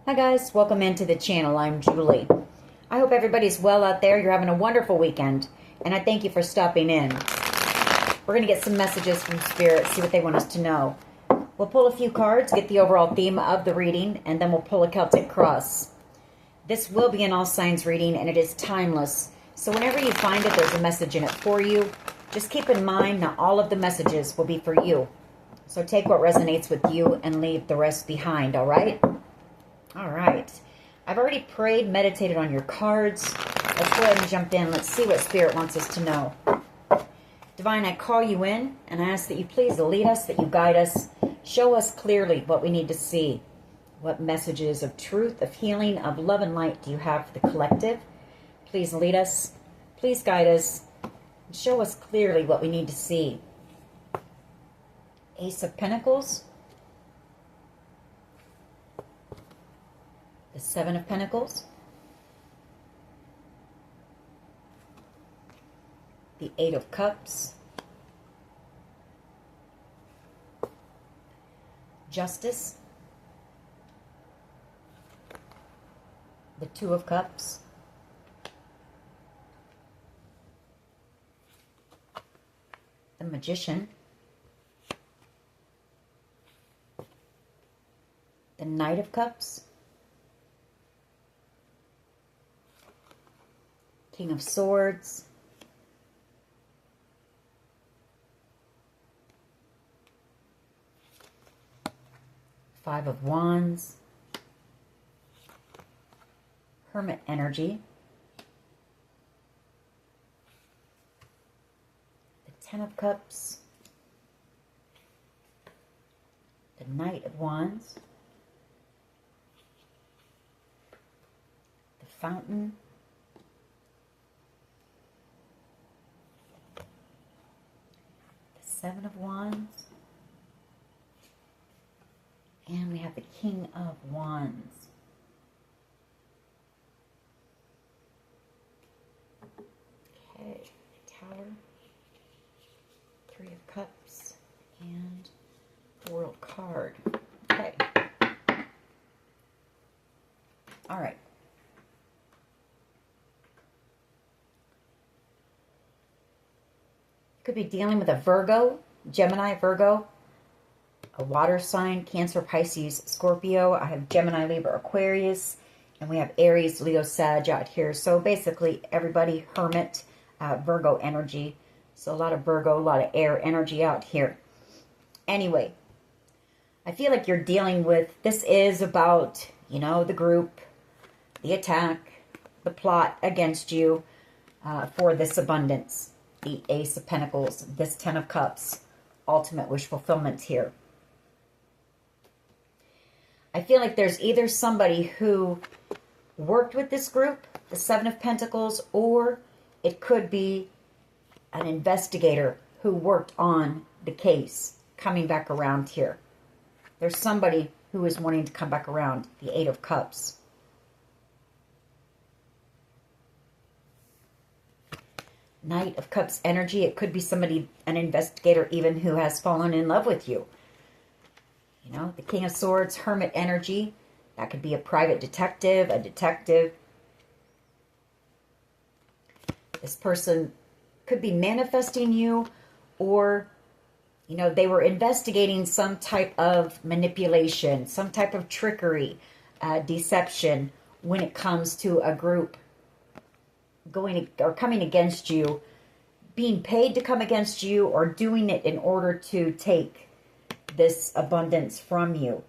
Hi guys, welcome into the channel. I'm Julie. I hope everybody's well out there. You're having a wonderful weekend, and I thank you for stopping in. We're going to get some messages from Spirit, see what they want us to know. We'll pull a few cards, get the overall theme of the reading, and then we'll pull a Celtic cross. This will be an all signs reading, and it is timeless. So whenever you find it, there's a message in it for you. Just keep in mind, not all of the messages will be for you. So take what resonates with you and leave the rest behind, all right? All right. I've already prayed, meditated on your cards. Let's go ahead and jump in. Let's see what Spirit wants us to know. Divine, I call you in and I ask that you please lead us, that you guide us. Show us clearly what we need to see. What messages of truth, of healing, of love and light do you have for the collective? Please lead us. Please guide us. Show us clearly what we need to see. Ace of Pentacles. The Seven of Pentacles. The Eight of Cups. Justice. The Two of Cups. The Magician. The Knight of Cups. King of Swords. Five of Wands. Hermit energy. The Ten of Cups. The Knight of Wands. The Fountain. Seven of Wands, and we have the King of Wands. Okay, Tower, Three of Cups, and the World card. Okay. All right. Could be dealing with a Virgo, Gemini, Virgo, a water sign, Cancer, Pisces, Scorpio. I have Gemini, Libra, Aquarius, and we have Aries, Leo, Sag out here. So basically everybody Hermit, Virgo energy. So a lot of Virgo, a lot of air energy out here. Anyway, I feel like you're dealing with, this is about, you know, the group, the attack, the plot against you for this abundance. The Ace of Pentacles, this Ten of Cups, ultimate wish fulfillment here. I feel like there's either somebody who worked with this group, the Seven of Pentacles, or it could be an investigator who worked on the case coming back around here. There's somebody who is wanting to come back around, the Eight of Cups. Knight of Cups energy. It could be somebody, an investigator even, who has fallen in love with you. You know, the King of Swords, Hermit energy. That could be a private detective, a detective. This person could be manifesting you, or, you know, they were investigating some type of manipulation, some type of trickery, deception when it comes to a group going or coming against you, being paid to come against you, or doing it in order to take this abundance from you.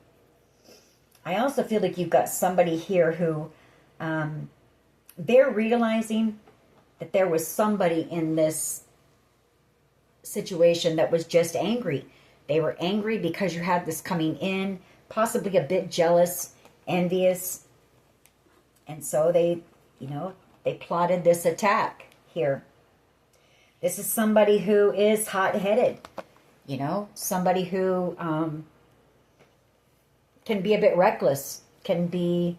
I also feel like you've got somebody here who they're realizing that there was somebody in this situation that was just angry. They were angry because you had this coming in, possibly a bit jealous, envious, and so they, you know, they plotted this attack here. This is somebody who is hot-headed, you know, somebody who can be a bit reckless, can be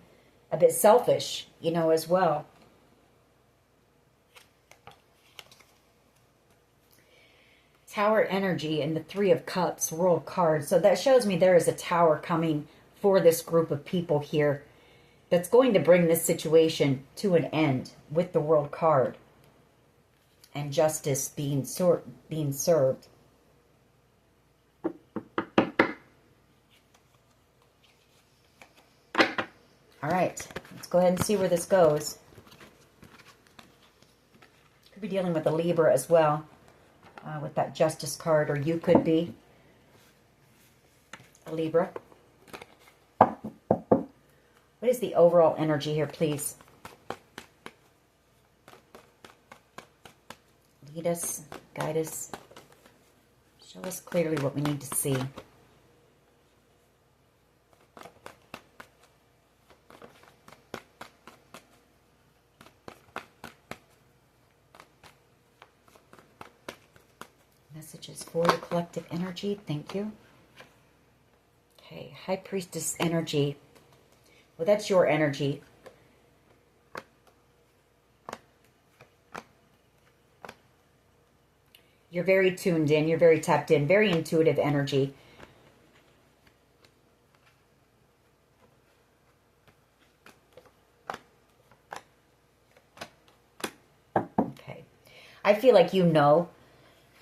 a bit selfish, you know, as well. Tower energy and the Three of Cups, World card. So that shows me there is a tower coming for this group of people here. that's going to bring this situation to an end with the World card and justice being served. All right, let's go ahead and see where this goes. Could be dealing with a Libra as well, with that Justice card, or you could be a Libra. What is the overall energy here, please? Lead us, guide us, show us clearly what we need to see. Messages for the collective energy. Thank you. Okay, High Priestess energy. Well, that's your energy. You're very tuned in. You're very tapped in. Very intuitive energy. Okay. I feel like you know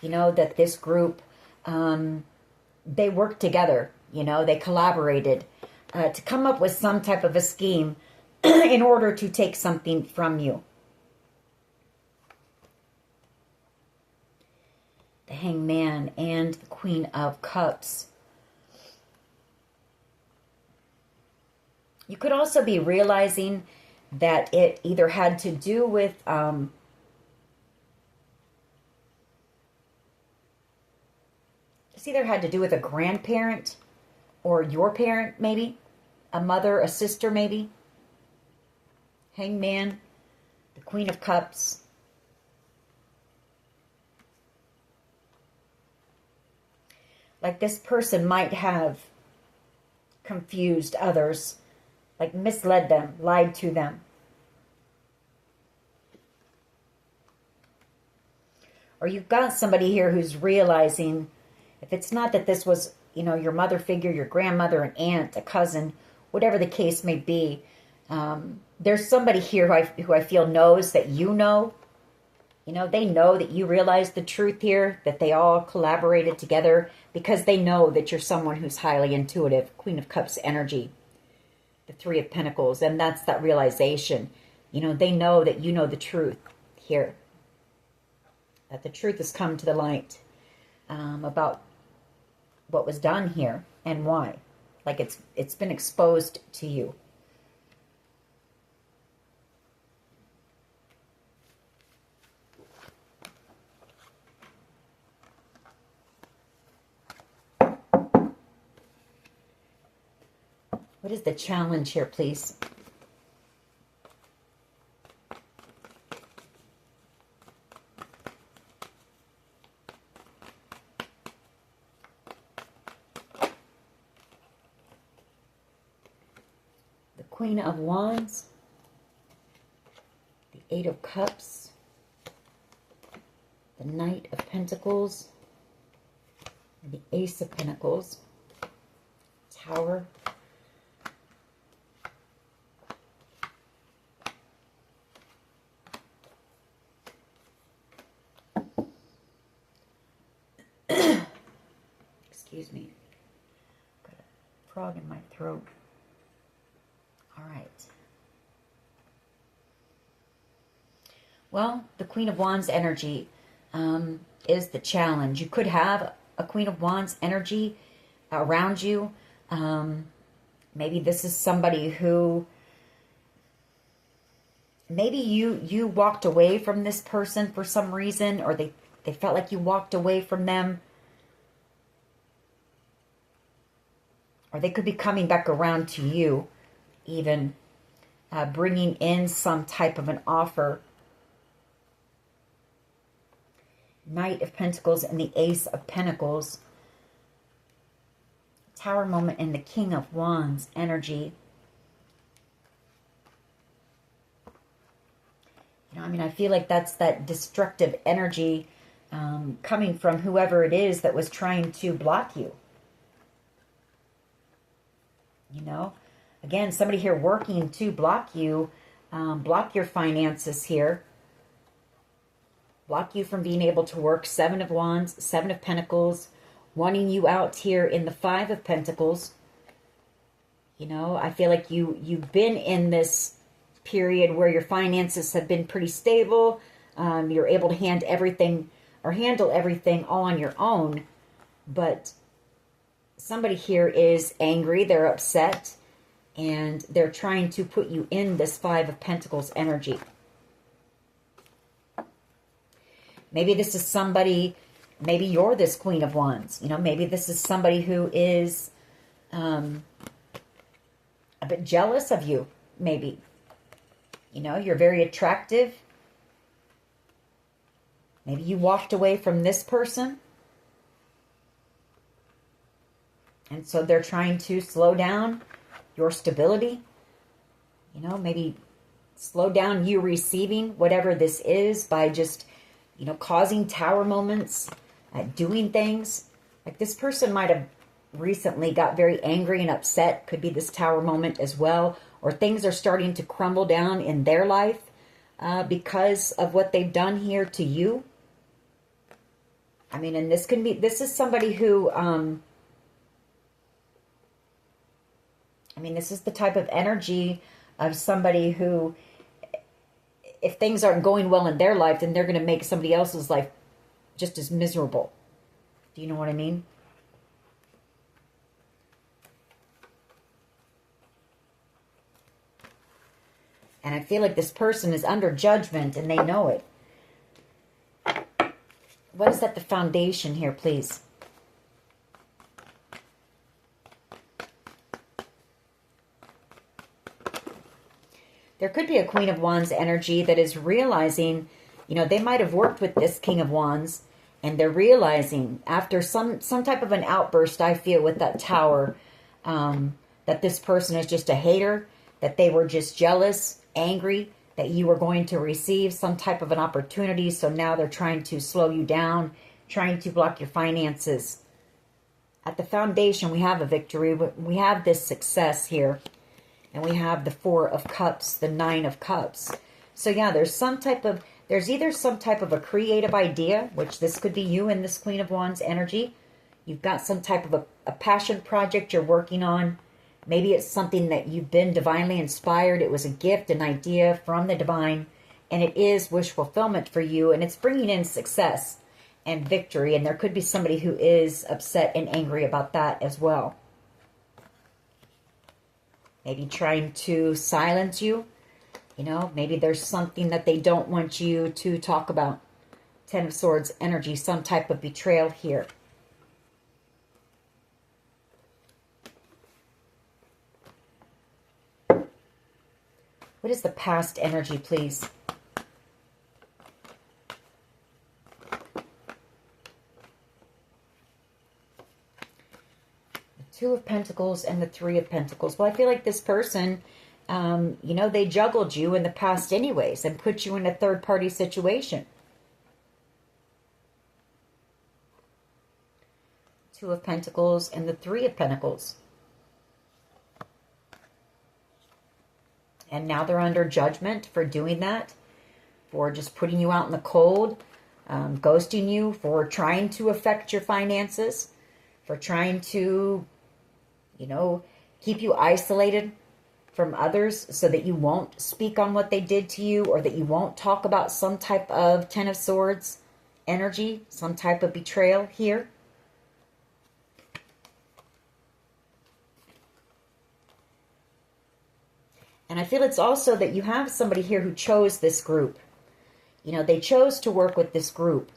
that this group, they worked together. They collaborated to come up with some type of a scheme in order to take something from you. The Hangman and the Queen of Cups. You could also be realizing that it either had to do with either had to do with a grandparent or your parent, maybe a mother, a sister, maybe. Hangman, the Queen of Cups. Like this person might have confused others, like misled them, lied to them. Or you've got somebody here who's realizing, if it's not that this was, your mother figure, your grandmother, an aunt, a cousin, whatever the case may be, there's somebody here who I feel knows that you know. They know that you realize the truth here, that they all collaborated together because they know that you're someone who's highly intuitive. Queen of Cups energy, the Three of Pentacles, and that's that realization. They know that you know the truth here, that the truth has come to the light about what was done here and why. Like it's been exposed to you. What is the challenge here, please? The Queen of Wands, the Eight of Cups, the Knight of Pentacles, and the Ace of Pentacles, Tower. Excuse me. Got a frog in my throat. All right. Well, the Queen of Wands energy is the challenge. You could have a Queen of Wands energy around you. Maybe this is somebody who, maybe you walked away from this person for some reason, or they felt like you walked away from them. Or they could be coming back around to you, even bringing in some type of an offer. Knight of Pentacles and the Ace of Pentacles. Tower moment and the King of Wands energy. I feel like that's that destructive energy coming from whoever it is that was trying to block you. I Again, somebody here working to block you, block your finances here. Block you from being able to work. 7 of Wands, 7 of Pentacles, wanting you out here in the 5 of Pentacles. You know, I feel like you've been in this period where your finances have been pretty stable. You're able to handle everything all on your own. But somebody here is angry. They're upset. And they're trying to put you in this 5 of Pentacles energy. Maybe this is somebody, maybe you're this Queen of Wands. You know, maybe this is somebody who is a bit jealous of you, maybe. You know, you're very attractive. Maybe you walked away from this person. And so they're trying to slow down your stability. You know, maybe slow down you receiving whatever this is by just, you know, causing tower moments, doing things. Like this person might have recently got very angry and upset. Could be this tower moment as well. Or things are starting to crumble down in their life because of what they've done here to you. I mean, and this is somebody who, this is the type of energy of somebody who, if things aren't going well in their life, then they're going to make somebody else's life just as miserable. Do you know what I mean? And I feel like this person is under judgment and they know it. What is at the foundation here, please? There could be a Queen of Wands energy that is realizing, you know, they might have worked with this King of Wands and they're realizing after some type of an outburst, I feel, with that Tower, that this person is just a hater, that they were just jealous, angry, that you were going to receive some type of an opportunity. So now they're trying to slow you down, trying to block your finances. At the foundation, we have a victory. We have this success here. And we have the 4 of Cups, the 9 of Cups. So yeah, there's either some type of a creative idea, which this could be you in this Queen of Wands energy. You've got some type of a passion project you're working on. Maybe it's something that you've been divinely inspired. It was a gift, an idea from the divine, and it is wish fulfillment for you, and it's bringing in success and victory. And there could be somebody who is upset and angry about that as well. Maybe trying to silence you. You know, maybe there's something that they don't want you to talk about. 10 of Swords energy, some type of betrayal here. What is the past energy, please? The 2 of Pentacles and the 3 of Pentacles. Well, I feel like this person, you know, they juggled you in the past anyways and put you in a third-party situation. 2 of Pentacles and the 3 of Pentacles. And now they're under judgment for doing that, for just putting you out in the cold, ghosting you, for trying to affect your finances, for trying to, you know, keep you isolated from others so that you won't speak on what they did to you, or that you won't talk about some type of 10 of Swords energy, some type of betrayal here. And I feel it's also that you have somebody here who chose this group. You know, they chose to work with this group.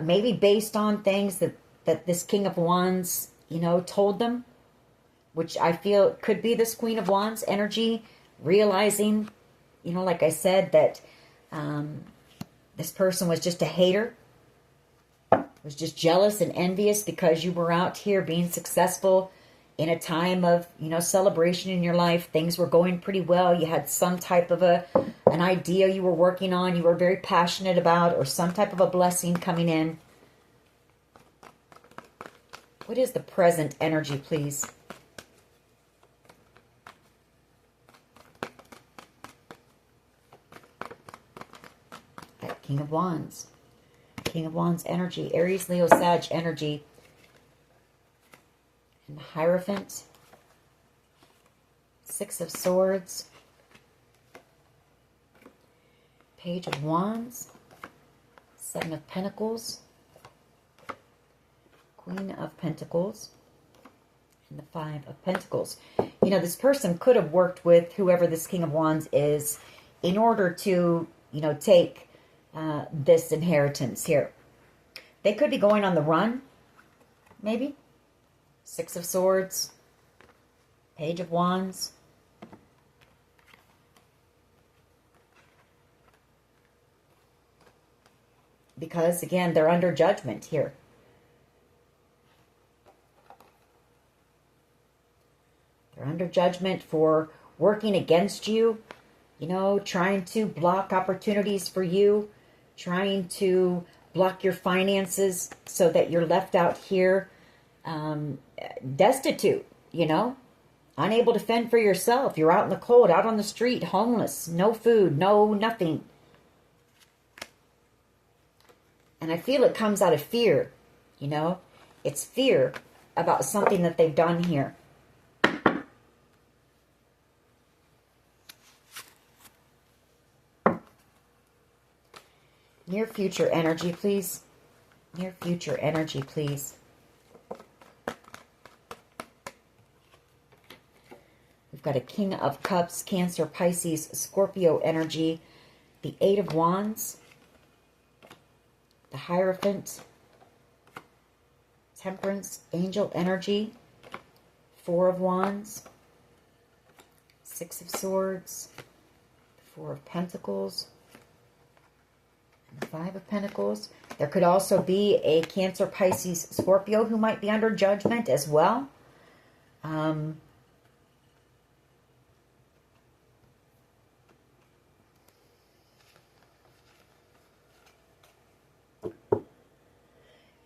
Maybe based on things that this King of Wands, you know, told them. Which I feel could be this Queen of Wands energy. Realizing, you know, like I said, that this person was just a hater. Was just jealous and envious because you were out here being successful in a time of, you know, celebration in your life. Things were going pretty well. You had some type of an idea you were working on, you were very passionate about, or some type of a blessing coming in. What is the present energy, please? King of Wands. King of Wands energy. Aries, Leo, Sag energy. And the Hierophant. Six of Swords. Page of Wands. Seven of Pentacles. Queen of Pentacles. And the Five of Pentacles. You know, this person could have worked with whoever this King of Wands is in order to, you know, take this inheritance here. They could be going on the run, maybe. Six of Swords. Page of Wands. Because, again, they're under judgment here. They're under judgment for working against you, you know, trying to block opportunities for you, trying to block your finances so that you're left out here destitute, you know, unable to fend for yourself. You're out in the cold, out on the street, homeless, no food, no nothing. And I feel it comes out of fear, you know. It's fear about something that they've done here. Near future energy, please. Near future energy, please. We've got a King of Cups, Cancer, Pisces, Scorpio energy. The Eight of Wands. The Hierophant. Temperance, Angel energy. Four of Wands. Six of Swords. Four of Pentacles. Five of Pentacles. There could also be a Cancer, Pisces, Scorpio who might be under judgment as well.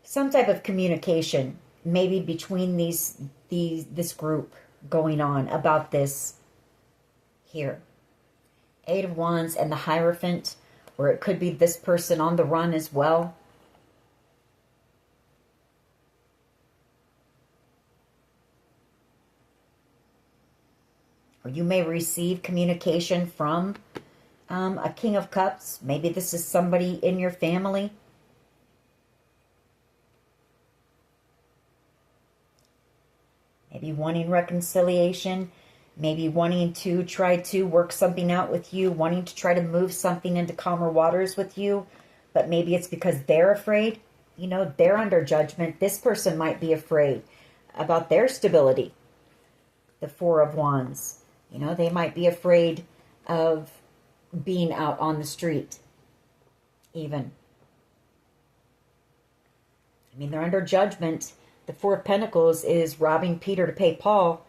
Some type of communication maybe between this group going on about this here. Eight of Wands and the Hierophant. Or it could be this person on the run as well. Or you may receive communication from a King of Cups. Maybe this is somebody in your family. Maybe wanting reconciliation. Maybe wanting to try to work something out with you, wanting to try to move something into calmer waters with you. But maybe it's because they're afraid. You know, they're under judgment. This person might be afraid about their stability. The Four of Wands. You know, they might be afraid of being out on the street. Even. I mean, they're under judgment. The Four of Pentacles is robbing Peter to pay Paul.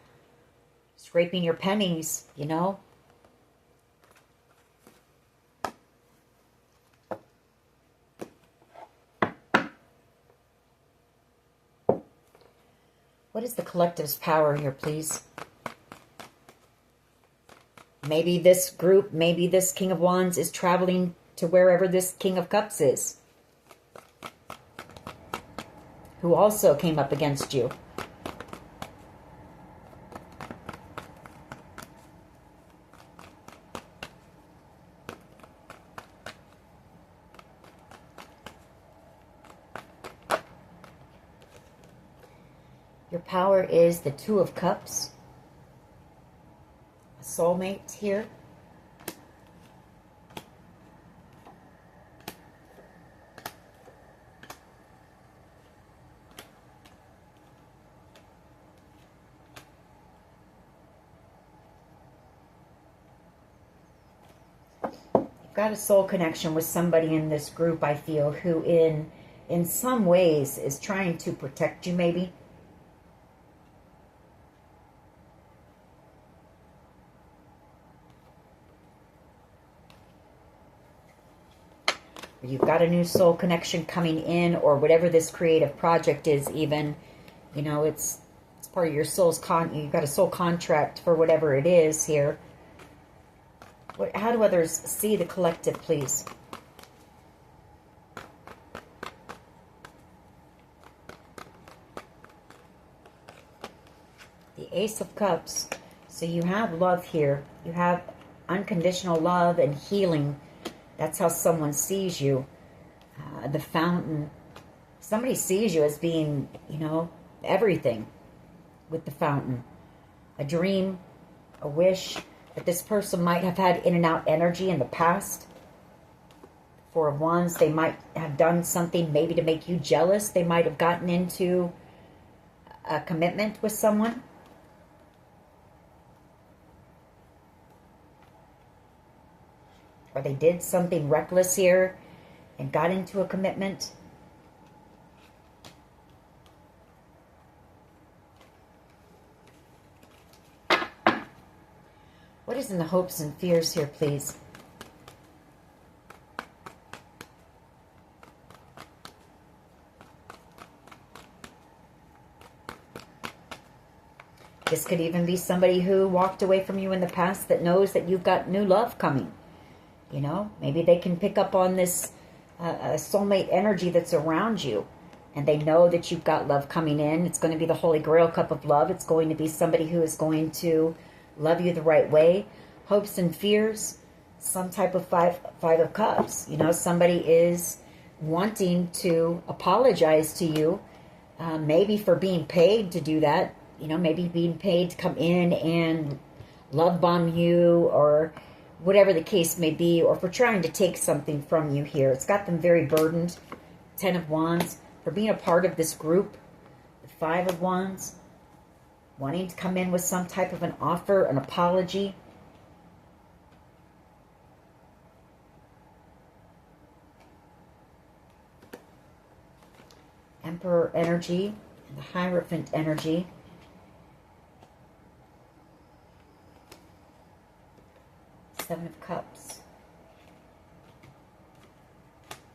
Scraping your pennies, you know. What is the collective's power here, please? Maybe this group, maybe this King of Wands is traveling to wherever this King of Cups is. Who also came up against you. Your power is the Two of Cups. A soulmate here. You've got a soul connection with somebody in this group, I feel, who in some ways is trying to protect you, maybe. You've got a new soul connection coming in, or whatever this creative project is even. You know, it's part of your soul's you've got a soul contract for whatever it is here. How do others see the collective, please? Ace of Cups. So you have love here. You have unconditional love and healing. That's how someone sees you. The Fountain. Somebody sees you as being, you know, everything with the Fountain. A dream, a wish that this person might have had in and out energy in the past. Four of Wands, they might have done something maybe to make you jealous. They might have gotten into a commitment with someone. Or they did something reckless here and got into a commitment. What is in the hopes and fears here, please? This could even be somebody who walked away from you in the past that knows that you've got new love coming. You know, maybe they can pick up on this soulmate energy that's around you. And they know that you've got love coming in. It's going to be the Holy Grail cup of love. It's going to be somebody who is going to love you the right way. Hopes and fears, some type of five of cups. You know, somebody is wanting to apologize to you, maybe for being paid to do that. You know, maybe being paid to come in and love bomb you, or whatever the case may be, or for trying to take something from you here. It's got them very burdened. 10 of Wands, for being a part of this group. The 5 of Wands, wanting to come in with some type of an offer, an apology. Emperor energy and the Hierophant energy. Seven of Cups.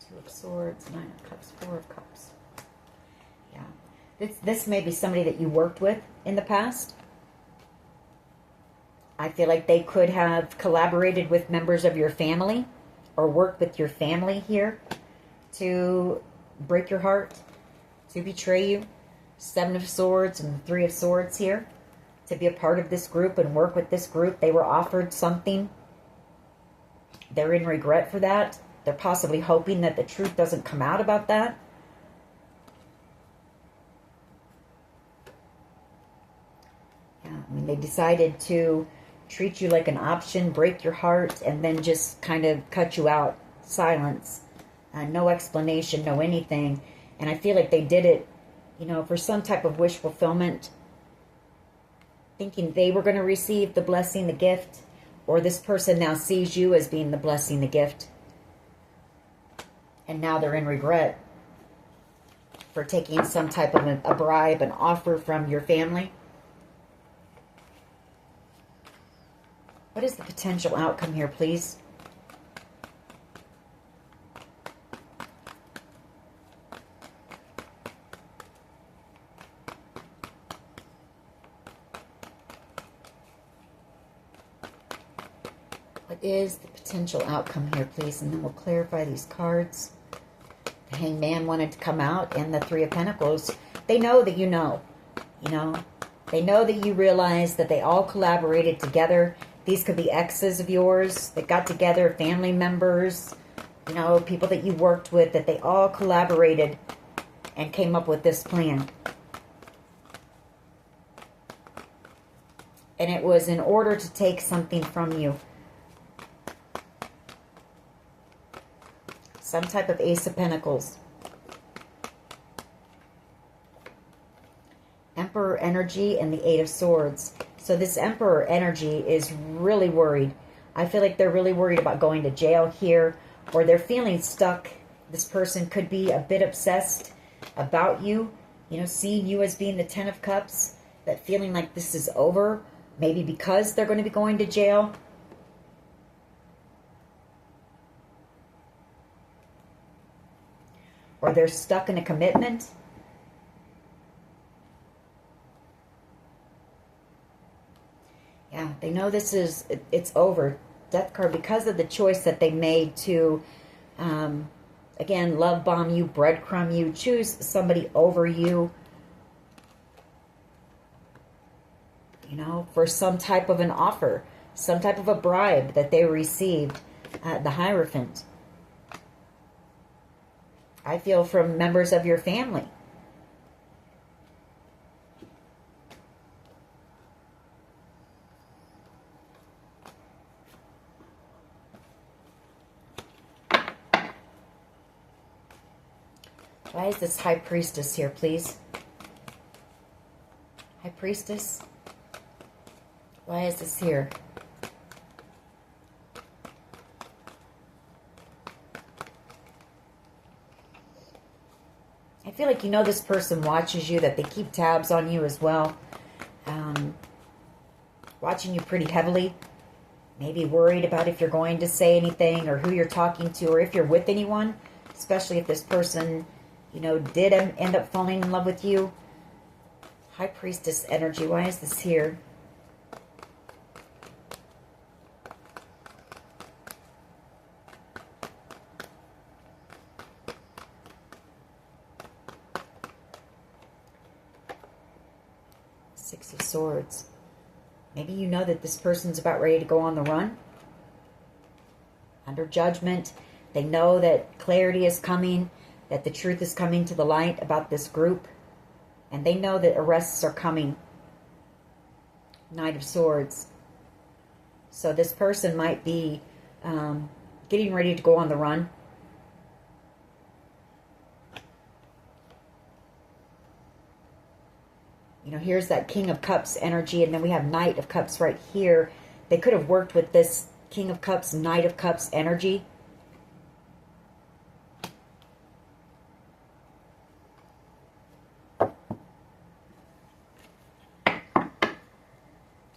2 of Swords, 9 of Cups, 4 of Cups. Yeah. This may be somebody that you worked with in the past. I feel like they could have collaborated with members of your family or worked with your family here to break your heart, to betray you. 7 of Swords and 3 of Swords here. To be a part of this group and work with this group. They were offered something. They're in regret for that. They're possibly hoping that the truth doesn't come out about that. Yeah, I mean, they decided to treat you like an option, break your heart, and then just kind of cut you out. Silence. No explanation, no anything. And I feel like they did it, you know, for some type of wish fulfillment. Thinking they were going to receive the blessing, the gift. Or this person now sees you as being the blessing, the gift. And now they're in regret for taking some type of a bribe, an offer from your family. What is the potential outcome here, please? What is the potential outcome here, please? And then we'll clarify these cards. The Hangman wanted to come out, and the 3 of Pentacles. They know that you know. You know. They know that you realize that they all collaborated together. These could be exes of yours that got together, family members, you know, people that you worked with, that they all collaborated and came up with this plan. And it was in order to take something from you. Some type of Ace of Pentacles. Emperor energy and the 8 of Swords. So this Emperor energy is really worried. I feel like they're really worried about going to jail here, or they're feeling stuck. This person could be a bit obsessed about you, you know, seeing you as being the 10 of Cups, that feeling like this is over, maybe because they're going to be going to jail. Or they're stuck in a commitment. Yeah, they know this is, it's over. Death card, because of the choice that they made to, again, love bomb you, breadcrumb you, choose somebody over you. for some type of an offer, some type of a bribe that they received, the Hierophant. I feel from members of your family. Why is this High Priestess here, please? High Priestess? Why is this here? I feel like you know this person watches you, that they keep tabs on you as well. Watching you pretty heavily. Maybe worried about if you're going to say anything or who you're talking to or if you're with anyone. Especially if this person, you know, did end up falling in love with you. High Priestess energy. Why is this here? Six of Swords. Maybe you know that this person's about ready to go on the run. Under judgment. They know that clarity is coming, that the truth is coming to the light about this group. And they know that arrests are coming. Knight of Swords. So this person might be getting ready to go on the run. You know, here's that King of Cups energy, and then we have Knight of Cups right here. They could have worked with this King of Cups, Knight of Cups energy.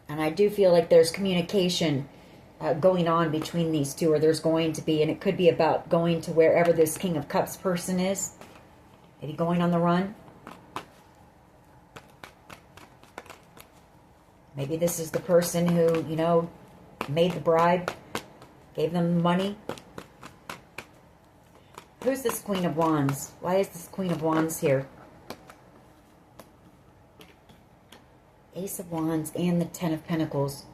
And I do feel like there's communication going on between these two, or there's going to be, and it could be about going to wherever this King of Cups person is. Maybe going on the run. Maybe this is the person who, you know, made the bribe, gave them money. Who's this Queen of Wands? Why is this Queen of Wands here? Ace of Wands and the Ten of Pentacles.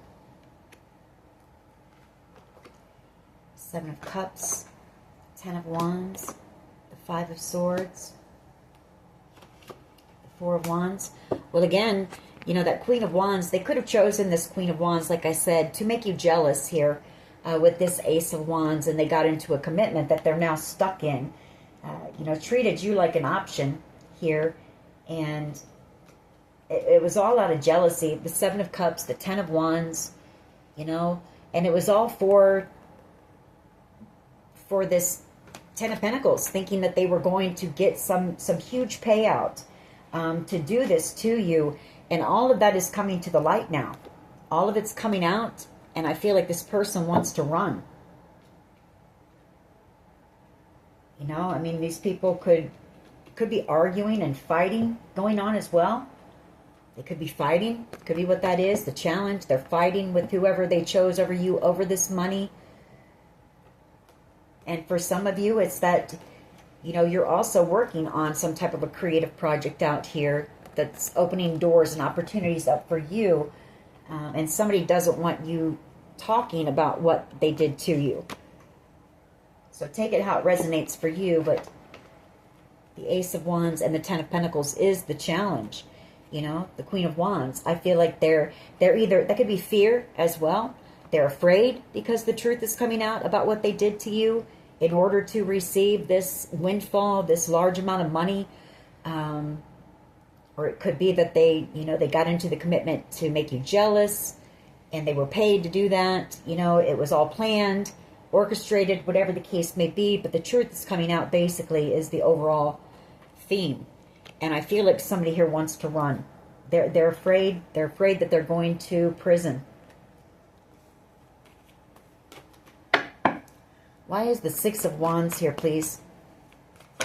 Seven of Cups, Ten of Wands, the Five of Swords, the Four of Wands. Well, again, you know, that Queen of Wands, they could have chosen this Queen of Wands, like I said, to make you jealous here with this Ace of Wands, and they got into a commitment that they're now stuck in. You know, treated you like an option here, and it was all out of jealousy. The Seven of Cups, the Ten of Wands, you know, and it was all for this Ten of Pentacles, thinking that they were going to get some huge payout to do this to you. And all of that is coming to the light now. All of it's coming out. And I feel like this person wants to run. You know, I mean, these people could be arguing and fighting going on as well. They could be fighting. Could be what that is, the challenge. They're fighting with whoever they chose over you, over this money. And for some of you, it's that, you know, you're also working on some type of a creative project out here that's opening doors and opportunities up for you. And somebody doesn't want you talking about what they did to you. So take it how it resonates for you. But the Ace of Wands and the Ten of Pentacles is the challenge. You know, the Queen of Wands. I feel like they're either, that could be fear as well. They're afraid because the truth is coming out about what they did to you in order to receive this windfall, this large amount of money. Or it could be that they, you know, they got into the commitment to make you jealous and they were paid to do that. You know, it was all planned, orchestrated, whatever the case may be. But the truth is coming out basically is the overall theme. And I feel like somebody here wants to run. They're afraid. They're afraid that they're going to prison. Why is the Six of Wands here, please?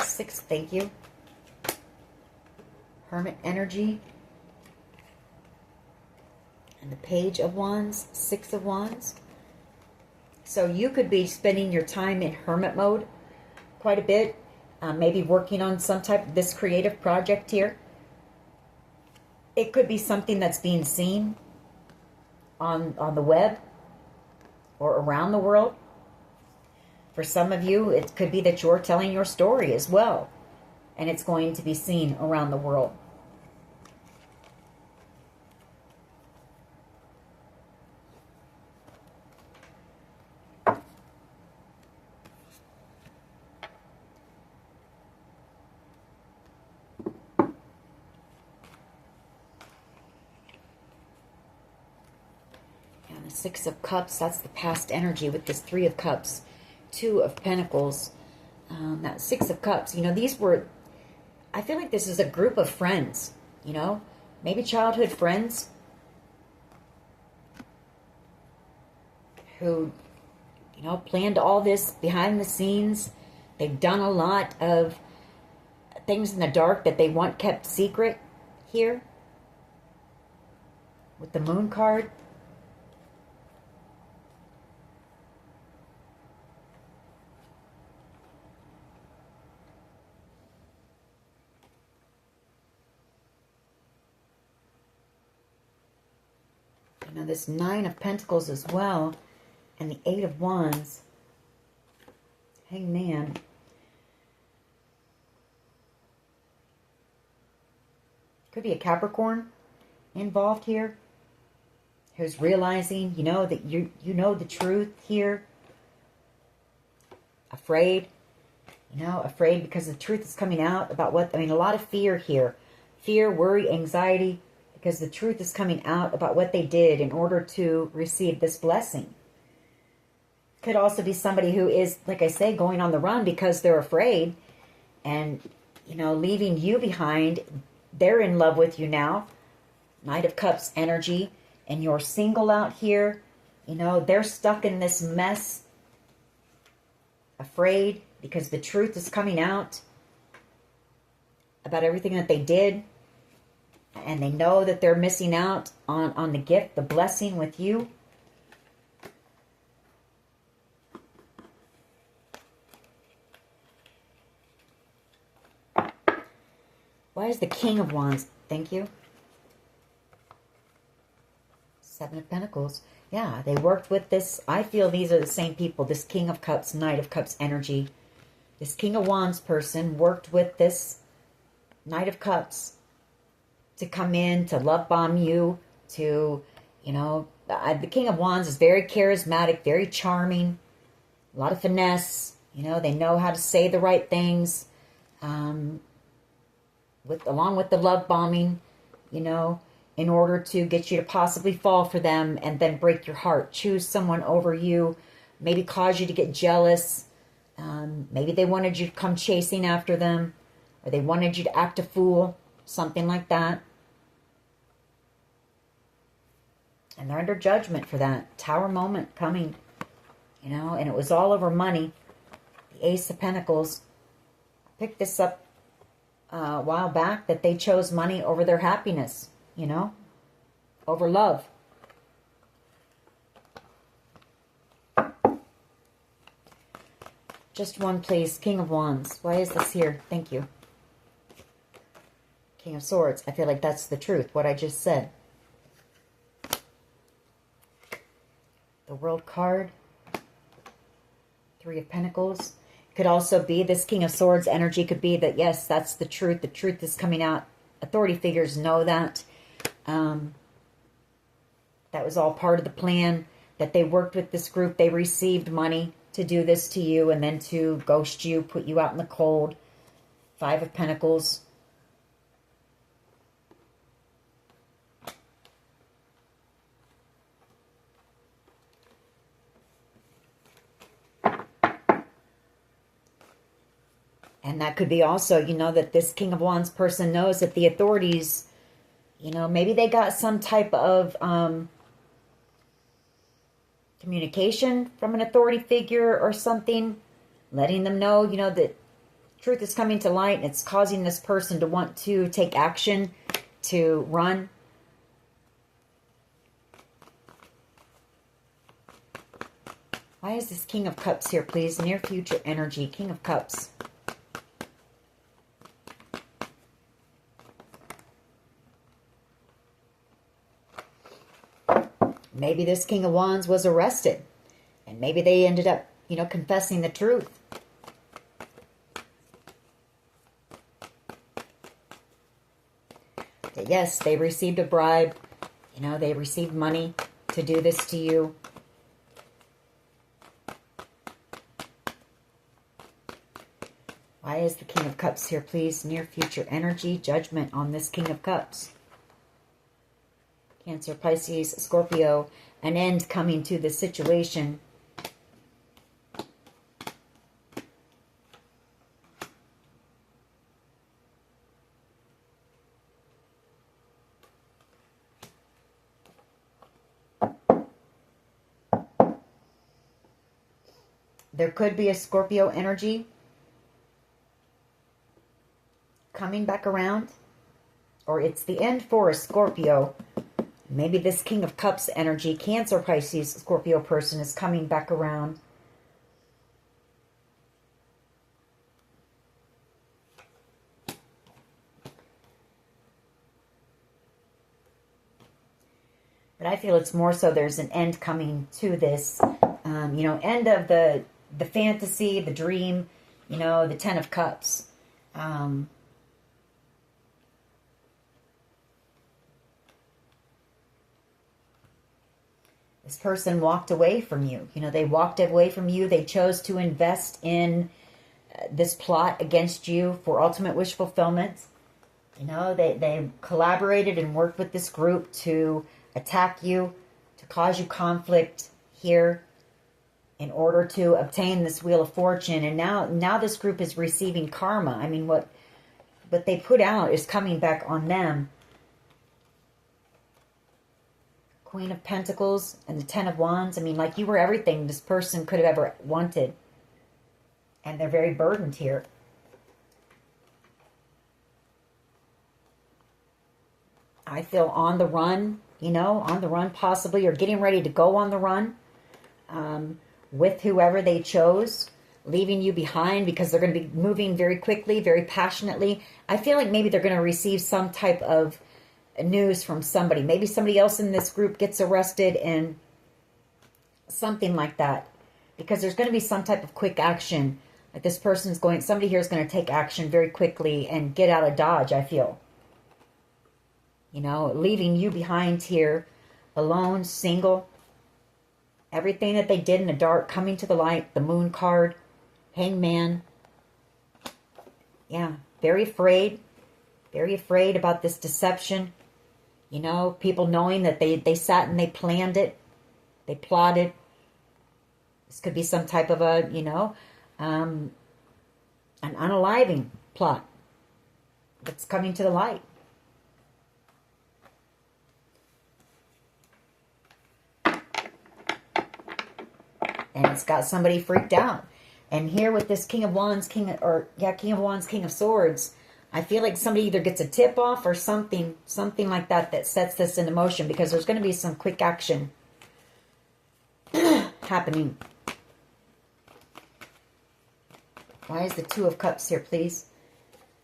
Six, thank you. Hermit energy. And the Page of Wands, Six of Wands. So you could be spending your time in hermit mode quite a bit. Maybe working on some type of this creative project here. It could be something that's being seen. on the web or around the world. For some of you, it could be that you're telling your story as well, and it's going to be seen around the world. And the Six of Cups, that's the past energy with this Three of Cups, Two of Pentacles. That Six of Cups, you know, these were, I feel like this is a group of friends, you know, maybe childhood friends who, you know, planned all this behind the scenes. They've done a lot of things in the dark that they want kept secret here with the Moon card. Now this Nine of Pentacles as well, and the Eight of Wands. Hangman. Could be a Capricorn involved here, who's realizing, you know, that you know the truth here. Afraid, you know, afraid because the truth is coming out about what, I mean, a lot of fear here. Fear, worry, anxiety, because the truth is coming out about what they did in order to receive this blessing. Could also be somebody who is, like I say, going on the run because they're afraid and, you know, leaving you behind. They're in love with you now. Knight of Cups energy. And you're single out here. You know, they're stuck in this mess. Afraid because the truth is coming out about everything that they did. And they know that they're missing out on the gift, the blessing with you. Why is the King of Wands? Thank you. Seven of Pentacles. Yeah, they worked with this. I feel these are the same people. This King of Cups, Knight of Cups energy. This King of Wands person worked with this Knight of Cups to come in, to love bomb you, to, you know, the King of Wands is very charismatic, very charming, a lot of finesse. You know, they know how to say the right things. Along with the love bombing, you know, in order to get you to possibly fall for them and then break your heart. Choose someone over you, maybe cause you to get jealous. Maybe they wanted you to come chasing after them, or they wanted you to act a fool, something like that. And they're under judgment for that. Tower moment coming, you know, and it was all over money. The Ace of Pentacles. I picked this up a while back, that they chose money over their happiness, you know, over love. Just one, please. King of Wands. Why is this here? Thank you. King of Swords. I feel like that's the truth, what I just said. The World card. Three of Pentacles. Could also be this King of Swords energy. Could be that, yes, that's the truth. The truth is coming out. Authority figures know that. That was all part of the plan. That they worked with this group. They received money to do this to you and then to ghost you, put you out in the cold. Five of Pentacles. And that could be also, you know, that this King of Wands person knows that the authorities, you know, maybe they got some type of communication from an authority figure or something, letting them know, you know, that truth is coming to light and it's causing this person to want to take action, to run. Why is this King of Cups here, please? Near future energy, King of Cups. Maybe this King of Wands was arrested. And maybe they ended up, confessing the truth. That yes, they received a bribe. They received money to do this to you. Why is the King of Cups here, please? Near future energy, judgment on this King of Cups. Cancer, Pisces, Scorpio, an end coming to the situation. There could be a Scorpio energy coming back around, or it's the end for a Scorpio. Maybe this King of Cups energy, Cancer, Pisces, Scorpio person is coming back around. But I feel it's more so there's an end coming to this, end of the fantasy, the dream, the Ten of Cups. This person walked away from you. They walked away from you. They chose to invest in this plot against you for ultimate wish fulfillment. They collaborated and worked with this group to attack you, to cause you conflict here in order to obtain this Wheel of Fortune. And now this group is receiving karma. I mean, what they put out is coming back on them. Queen of Pentacles and the Ten of Wands. I mean, like, you were everything this person could have ever wanted. And they're very burdened here. I feel on the run, on the run possibly, or getting ready to go on the run with whoever they chose, leaving you behind because they're going to be moving very quickly, very passionately. I feel like maybe they're going to receive some type of news from somebody. Maybe somebody else in this group gets arrested and something like that. Because there's going to be some type of quick action. Like this person's somebody here is going to take action very quickly and get out of Dodge, I feel. Leaving you behind here, alone, single. Everything that they did in the dark coming to the light. The Moon card, Hangman. Yeah, very afraid. Very afraid about this deception. People knowing that they sat and they planned it. They plotted. This could be some type of a, an unaliving plot that's coming to the light. And it's got somebody freaked out. And here with this King of Wands, King of Wands, King of Swords, I feel like somebody either gets a tip off or something like that sets this into motion, because there's going to be some quick action happening. Why is the Two of Cups here, please?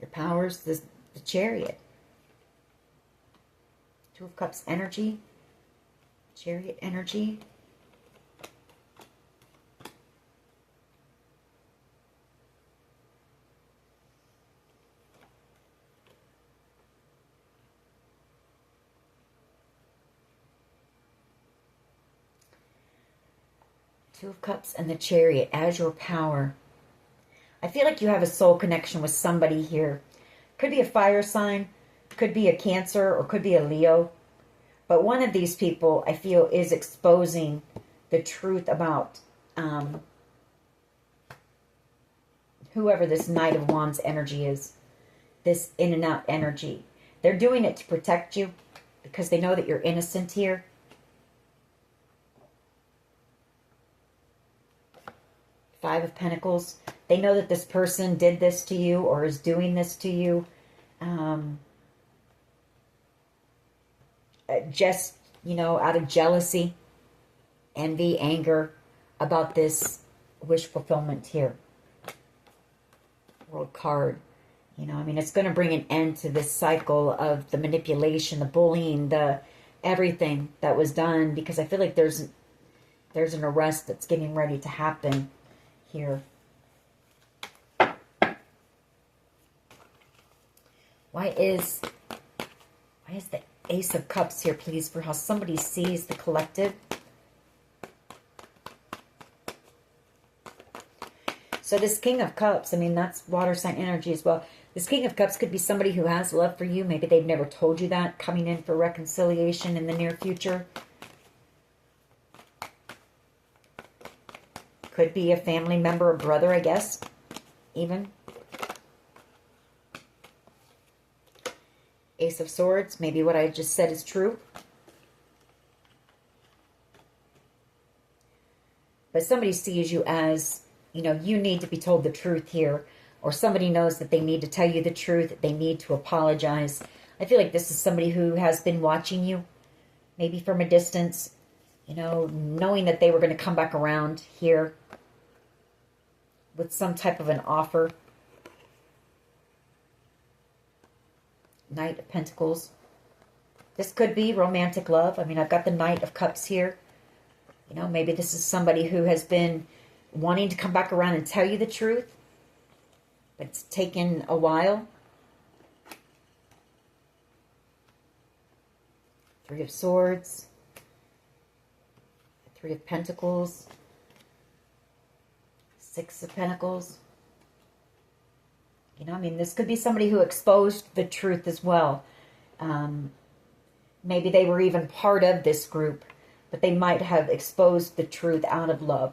Your powers, the Chariot. Two of Cups energy. Chariot energy. Two of Cups and the Chariot as your power. I feel like you have a soul connection with somebody here. Could be a fire sign, could be a Cancer, or could be a Leo. But one of these people, I feel, is exposing the truth about whoever this Knight of Wands energy is. This in and out energy. They're doing it to protect you because they know that you're innocent here. Five of Pentacles. They know that this person did this to you or is doing this to you. Just, out of jealousy, envy, anger about this wish fulfillment here. World card. It's going to bring an end to this cycle of the manipulation, the bullying, the everything that was done, because I feel like there's an arrest that's getting ready to happen here. Why is the Ace of Cups here, please, for how somebody sees the collective? So this King of Cups, I mean, that's water sign energy as well. This King of Cups could be somebody who has love for you. Maybe they've never told you that, coming in for reconciliation in the near future. Could be a family member or brother, I guess, even. Ace of Swords, maybe what I just said is true. But somebody sees you as, you know, you need to be told the truth here. Or somebody knows that they need to tell you the truth, that they need to apologize. I feel like this is somebody who has been watching you, maybe from a distance, you know, knowing that they were going to come back around here with some type of an offer. Knight of Pentacles. This could be romantic love. I mean, I've got the Knight of Cups here. You know, maybe this is somebody who has been wanting to come back around and tell you the truth, but it's taken a while. Three of Swords. Three of Pentacles. Six of Pentacles. You know, I mean, this could be somebody who exposed the truth as well. Maybe they were even part of this group, but they might have exposed the truth out of love.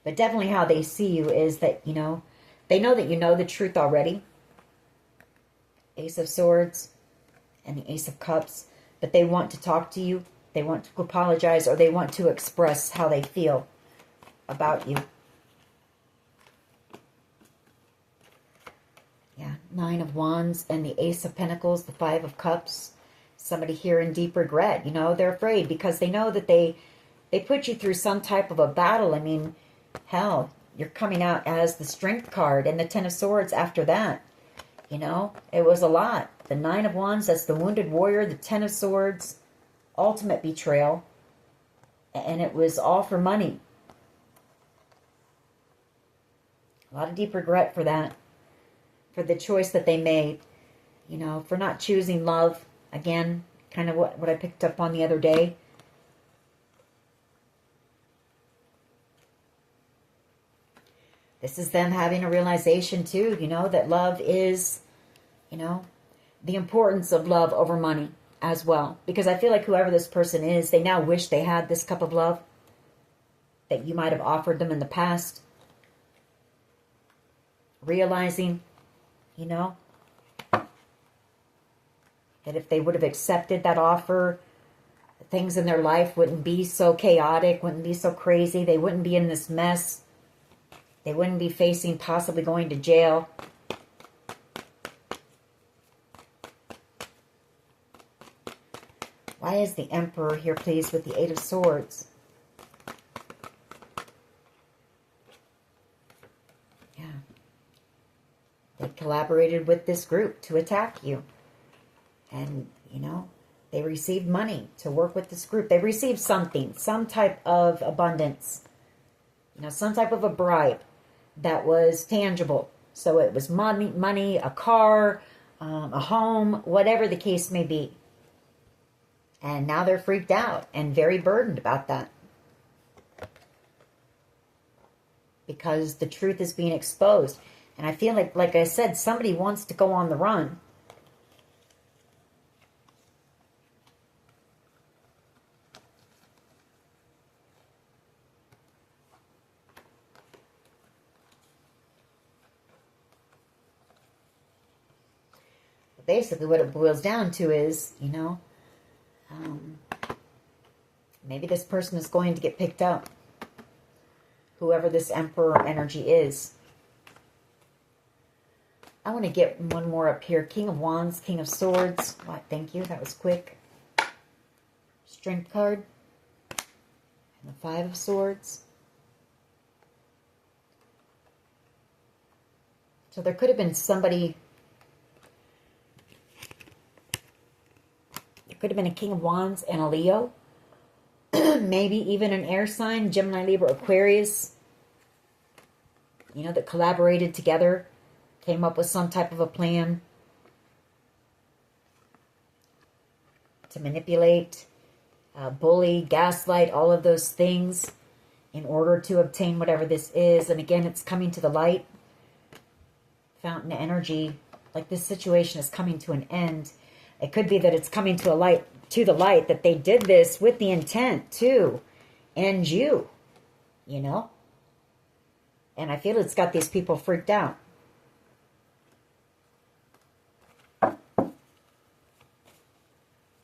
But definitely how they see you is that, you know, they know that you know the truth already. Ace of Swords and the Ace of Cups. But they want to talk to you. They want to apologize, or they want to express how they feel about you. Yeah, Nine of Wands and the Ace of Pentacles, the Five of Cups. Somebody here in deep regret. You know, they're afraid because they know that they put you through some type of a battle. I mean, hell, you're coming out as the Strength card and the Ten of Swords after that. You know, it was a lot. The Nine of Wands, that's the wounded warrior. The Ten of Swords, ultimate betrayal. And it was all for money. A lot of deep regret for that. For the choice that they made. You know, for not choosing love. Again, kind of what I picked up on the other day. This is them having a realization too, you know, that love is, you know, the importance of love over money as well. Because I feel like whoever this person is, they now wish they had this cup of love that you might have offered them in the past. Realizing, you know, that if they would have accepted that offer, things in their life wouldn't be so chaotic, wouldn't be so crazy. They wouldn't be in this mess. They wouldn't be facing possibly going to jail. Why is the Emperor here, please, with the Eight of Swords? Yeah. They collaborated with this group to attack you. And, you know, they received money to work with this group. They received something, some type of abundance. You know, some type of a bribe that was tangible. So it was money, a car, a home, whatever the case may be. And now they're freaked out and very burdened about that. Because the truth is being exposed. And I feel like I said, somebody wants to go on the run. Basically what it boils down to is, you know, maybe this person is going to get picked up. Whoever this Emperor energy is. I want to get one more up here. King of Wands, King of Swords. What? Thank you. That was quick. Strength card. And the Five of Swords. So there could have been somebody There could have been a King of Wands and a Leo. Maybe even an air sign, Gemini, Libra, Aquarius. You know, that collaborated together, came up with some type of a plan to manipulate, bully, gaslight, all of those things in order to obtain whatever this is. And again, it's coming to the light. Fountain energy, like this situation is coming to an end. It could be that it's coming to the light that they did this with the intent to end you, you know? And I feel it's got these people freaked out.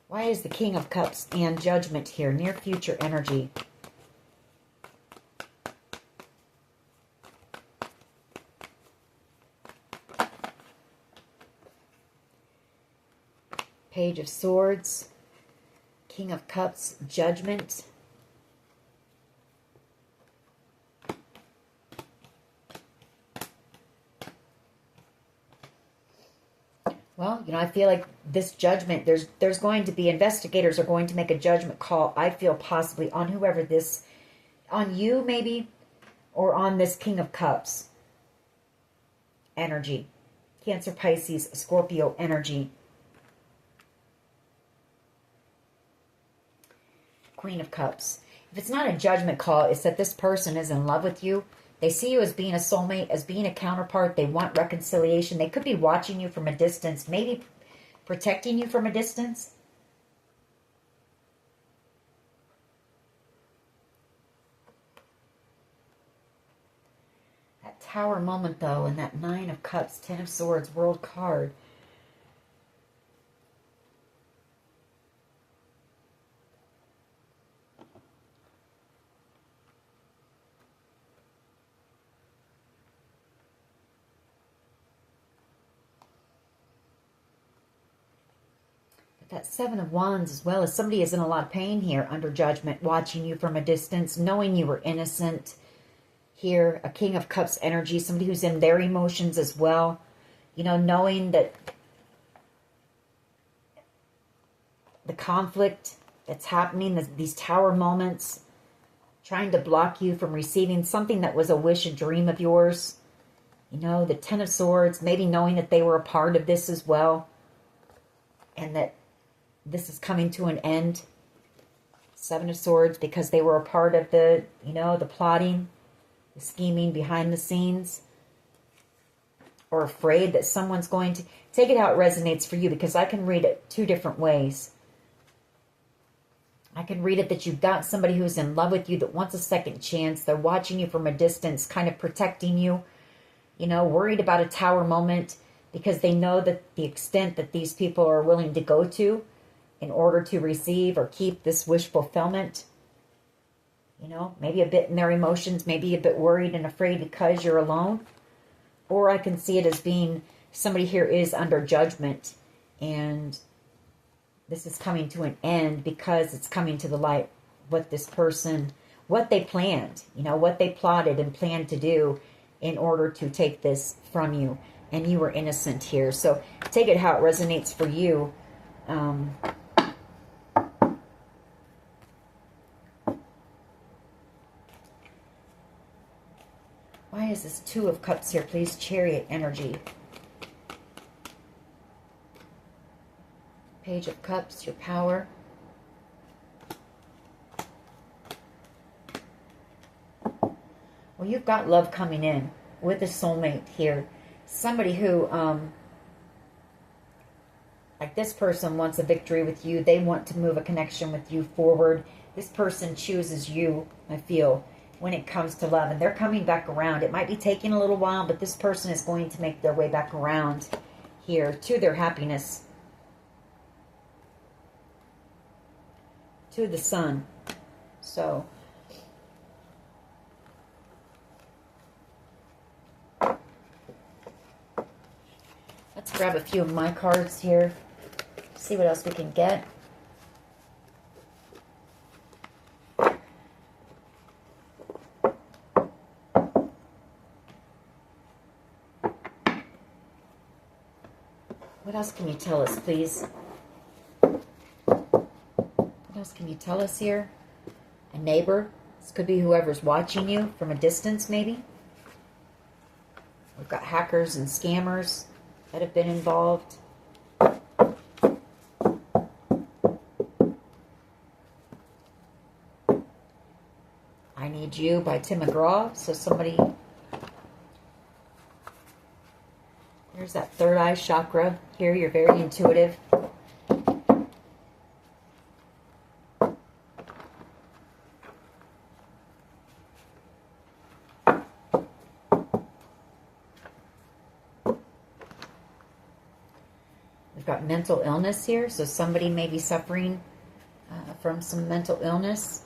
Why is the King of Cups and Judgment here? Near future energy. Page of Swords. King of Cups, Judgment. Well, you know, I feel like this judgment, there's going to be, investigators are going to make a judgment call, I feel possibly on whoever this, on you maybe, or on this King of Cups energy. Cancer, Pisces, Scorpio energy. Queen of Cups. If it's not a judgment call, it's that this person is in love with you. They see you as being a soulmate, as being a counterpart. They want reconciliation. They could be watching you from a distance, maybe protecting you from a distance. That Tower moment, though, and that Nine of Cups, Ten of Swords, World card. That Seven of Wands as well, as somebody is in a lot of pain here under judgment, watching you from a distance, knowing you were innocent. Here, a King of Cups energy, somebody who's in their emotions as well. You know, knowing that the conflict that's happening, these tower moments, trying to block you from receiving something that was a wish, a dream of yours. You know, the Ten of Swords, maybe knowing that they were a part of this as well. And that this is coming to an end. Seven of Swords, because they were a part of the, you know, the plotting, the scheming behind the scenes. Or afraid that someone's going to... Take it how it resonates for you, because I can read it two different ways. I can read it that you've got somebody who's in love with you, that wants a second chance. They're watching you from a distance, kind of protecting you. You know, worried about a tower moment, because they know that the extent that these people are willing to go to in order to receive or keep this wish fulfillment. You know, maybe a bit in their emotions, maybe a bit worried and afraid because you're alone. Or I can see it as being somebody here is under judgment, and this is coming to an end because it's coming to the light what this person, what they planned, you know, what they plotted and planned to do in order to take this from you. And you were innocent here. So take it how it resonates for you. Why is this Two of Cups here, please? Chariot energy. Page of Cups, your power. Well, you've got love coming in with a soulmate here. Somebody who, like this person wants a victory with you. They want to move a connection with you forward. This person chooses you, I feel, when it comes to love. And they're coming back around. It might be taking a little while, but this person is going to make their way back around here to their happiness. To the Sun. So... let's grab a few of my cards here. See what else we can get. What else can you tell us, please? else can you tell us here? A neighbor. This could be whoever's watching you from a distance, maybe. We've got hackers and scammers that have been involved. I Need You by Tim McGraw. So somebody... There's that third eye chakra. Here, you're very intuitive. We've got mental illness here. So somebody may be suffering from some mental illness.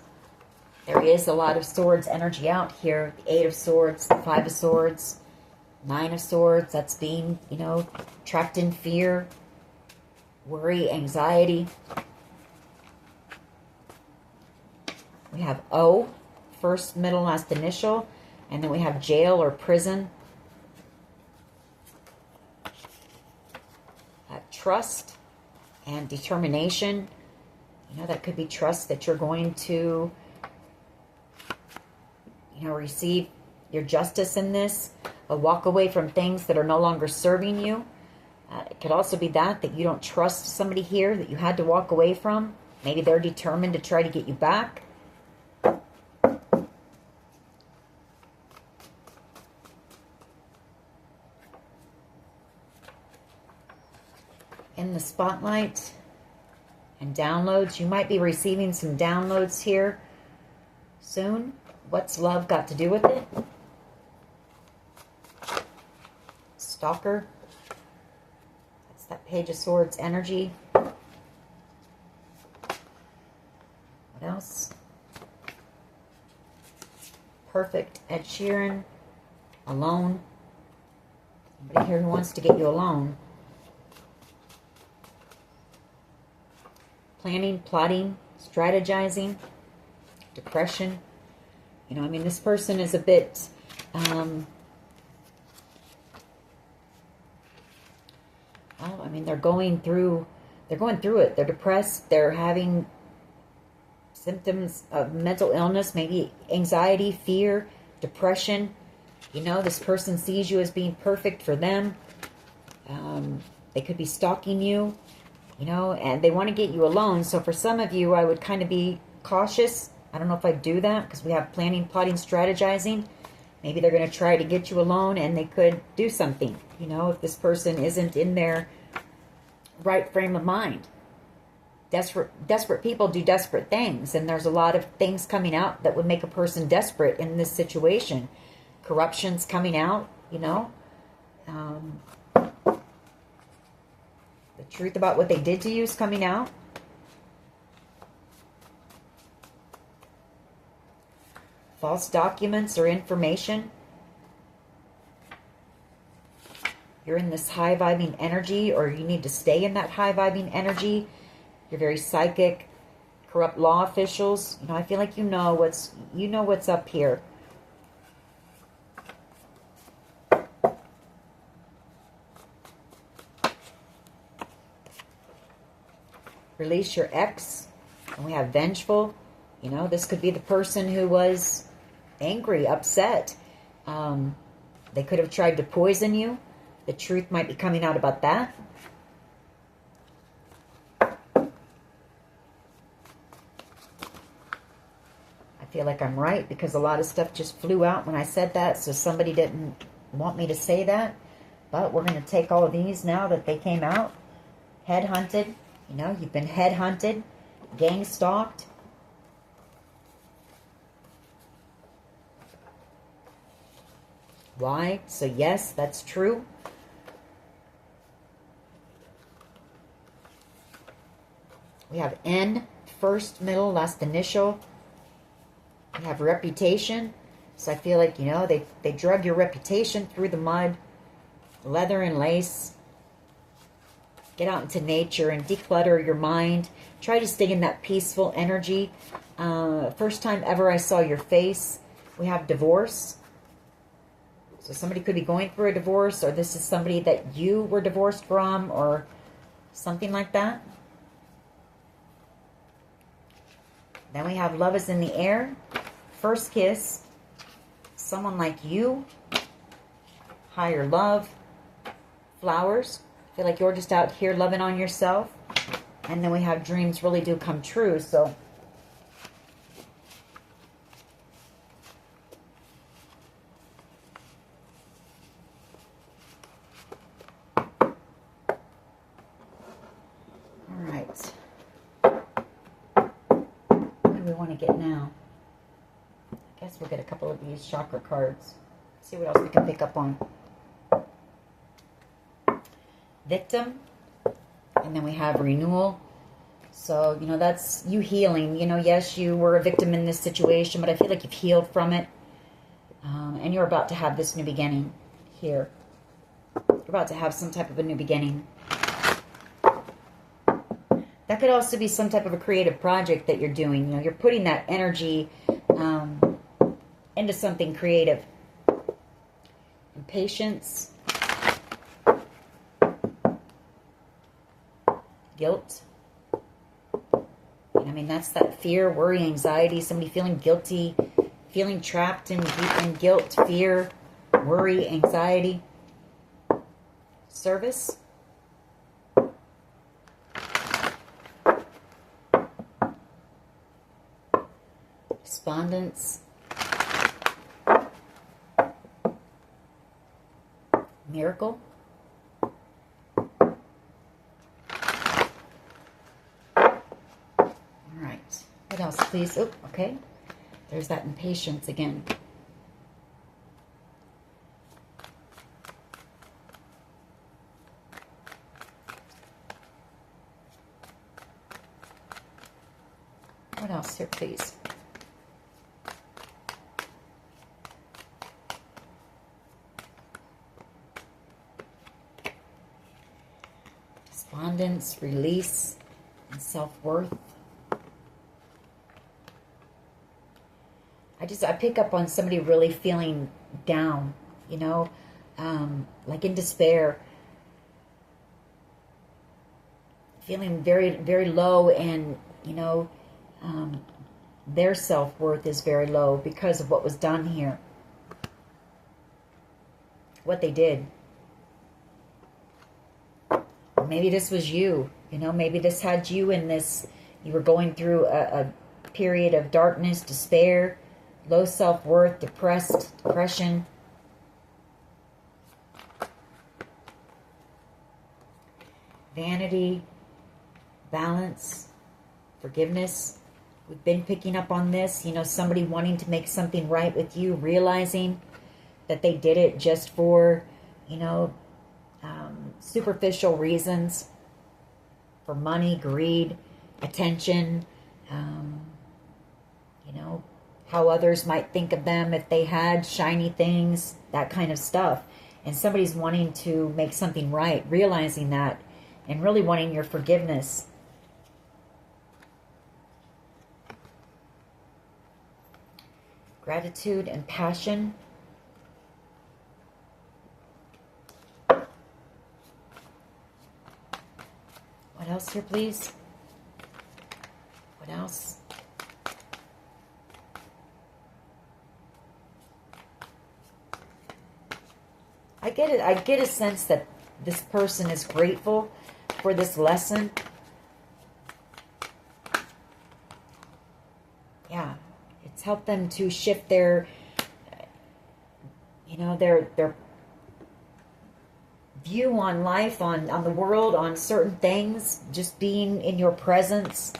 There is a lot of swords energy out here. The 8 of Swords, the 5 of Swords, 9 of Swords. That's being, you know, trapped in fear, worry, anxiety. We have O, first, middle, last initial. And then we have jail or prison. Trust and determination. You know, that could be trust that you're going to, you know, receive your justice in this. A walk away from things that are no longer serving you. It could also be that you don't trust somebody here that you had to walk away from. Maybe they're determined to try to get you back. In the spotlight and downloads. You might be receiving some downloads here soon. What's love got to do with it? Stalker. That's that Page of Swords energy. What else? Perfect. Ed Sheeran. Alone. Somebody here who wants to get you alone. Planning, plotting, strategizing, depression. You know, I mean, this person is a bit, well, I mean, they're going through it. They're depressed. They're having symptoms of mental illness, maybe anxiety, fear, depression. You know, this person sees you as being perfect for them. They could be stalking you. You know, and they want to get you alone. So for some of you, I would kind of be cautious. I don't know if I'd do that because we have planning, plotting, strategizing. Maybe they're going to try to get you alone and they could do something. You know, if this person isn't in their right frame of mind. Desperate people do desperate things. And there's a lot of things coming out that would make a person desperate in this situation. Corruption's coming out, you know. The truth about what they did to you is coming out. False documents or information. You're in this high vibing energy, or you need to stay in that high vibing energy. You're very psychic. Corrupt law officials. You know, I feel like you know what's up here. Release your ex. And we have vengeful. You know, this could be the person who was angry, upset. They could have tried to poison you. The truth might be coming out about that. I feel like I'm right because a lot of stuff just flew out when I said that. So somebody didn't want me to say that. But we're going to take all of these now that they came out. Headhunted. You know, you've been headhunted, gang stalked. Why? So yes, that's true. We have N, first, middle, last initial. We have reputation. So I feel like, you know, they drug your reputation through the mud. Leather and lace. Get out into nature and declutter your mind. Try to stay in that peaceful energy. First time ever I saw your face. We have divorce. So somebody could be going through a divorce, or this is somebody that you were divorced from, or something like that. Then we have love is in the air. First kiss. Someone like you. Higher love. Flowers. Feel like you're just out here loving on yourself. And then we have dreams really do come true. So want to get now? I guess we'll get a couple of these chakra cards. See what else we can pick up on. Victim. And then we have renewal. So, you know, that's you healing. You know, yes, you were a victim in this situation, but I feel like you've healed from it. And you're about to have this new beginning here. You're about to have some type of a new beginning. That could also be some type of a creative project that you're doing. You know, you're putting that energy into something creative. And patience. Guilt. I mean, that's that fear, worry, anxiety. Somebody feeling guilty, feeling trapped in guilt, fear, worry, anxiety. Service. Despondence. Miracle. Alright. What else, please? Oh, okay. There's that impatience again. What else here, please? Despondence, release, and self-worth. I pick up on somebody really feeling down, you know, like in despair, feeling very, very low, and, you know, their self-worth is very low because of what was done here, what they did. Or maybe this was you, you know, maybe this had you in this, you were going through a period of darkness, despair, low self-worth, depression. Vanity, balance, forgiveness. We've been picking up on this, you know, somebody wanting to make something right with you, realizing that they did it just for, you know, superficial reasons, for money, greed, attention, you know, how others might think of them if they had shiny things, that kind of stuff. And somebody's wanting to make something right, realizing that, and really wanting your forgiveness. Gratitude and passion. What else here, please? What else? I get a sense that this person is grateful for this lesson. Yeah, it's helped them to shift their, you know, their view on life, on the world, on certain things. Just being in your presence,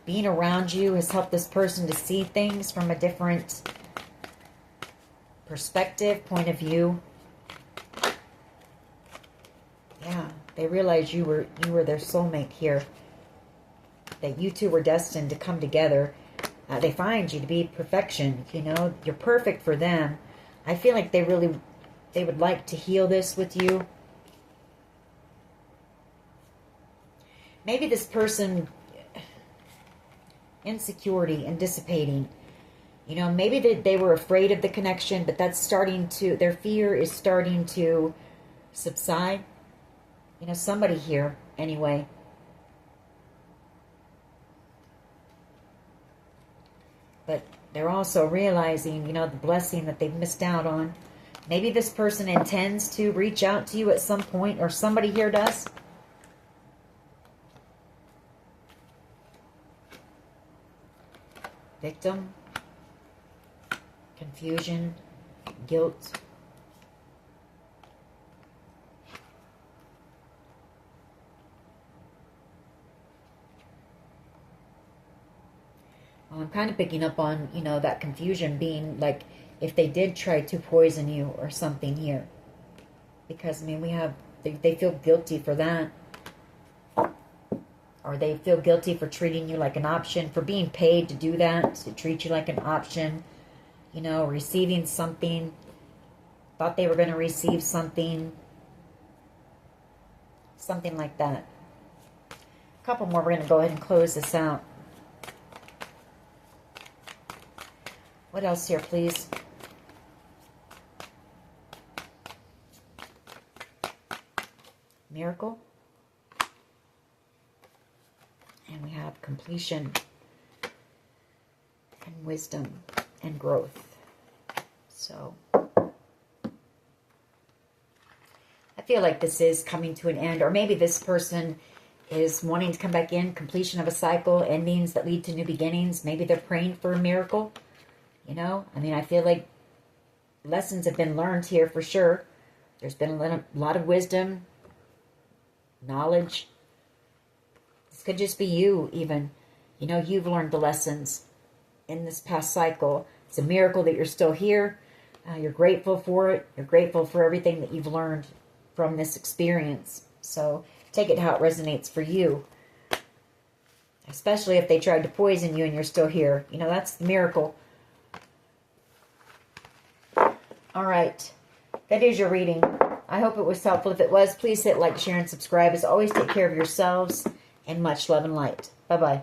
being around you has helped this person to see things from a different perspective, point of view. Yeah, they realized you were their soulmate here. That you two were destined to come together. They find you to be perfection. You know, you're perfect for them. I feel like they would like to heal this with you. Maybe this person, insecurity and dissipating. You know, maybe they were afraid of the connection, but that's starting to, their fear is starting to subside. You know, somebody here, anyway. But they're also realizing, you know, the blessing that they've missed out on. Maybe this person intends to reach out to you at some point, or somebody here does. Victim, confusion, guilt. Well, I'm kind of picking up on, you know, that confusion being like if they did try to poison you or something here. Because, I mean, we have, they feel guilty for that. Or they feel guilty for treating you like an option, for being paid to do that, to treat you like an option. You know, receiving something. Thought they were going to receive something. Something like that. A couple more. We're going to go ahead and close this out. What else here, please? Miracle. And we have completion and wisdom and growth. So I feel like this is coming to an end, or maybe this person is wanting to come back in, completion of a cycle, endings that lead to new beginnings. Maybe they're praying for a miracle. You know, I mean, I feel like lessons have been learned here for sure. There's been a lot of wisdom, knowledge. This could just be you even. You know, you've learned the lessons in this past cycle. It's a miracle that you're still here. You're grateful for it. You're grateful for everything that you've learned from this experience. So take it how it resonates for you. Especially if they tried to poison you and you're still here. You know, that's the miracle. All right. That is your reading. I hope it was helpful. If it was, please hit like, share, and subscribe. As always, take care of yourselves, and much love and light. Bye-bye.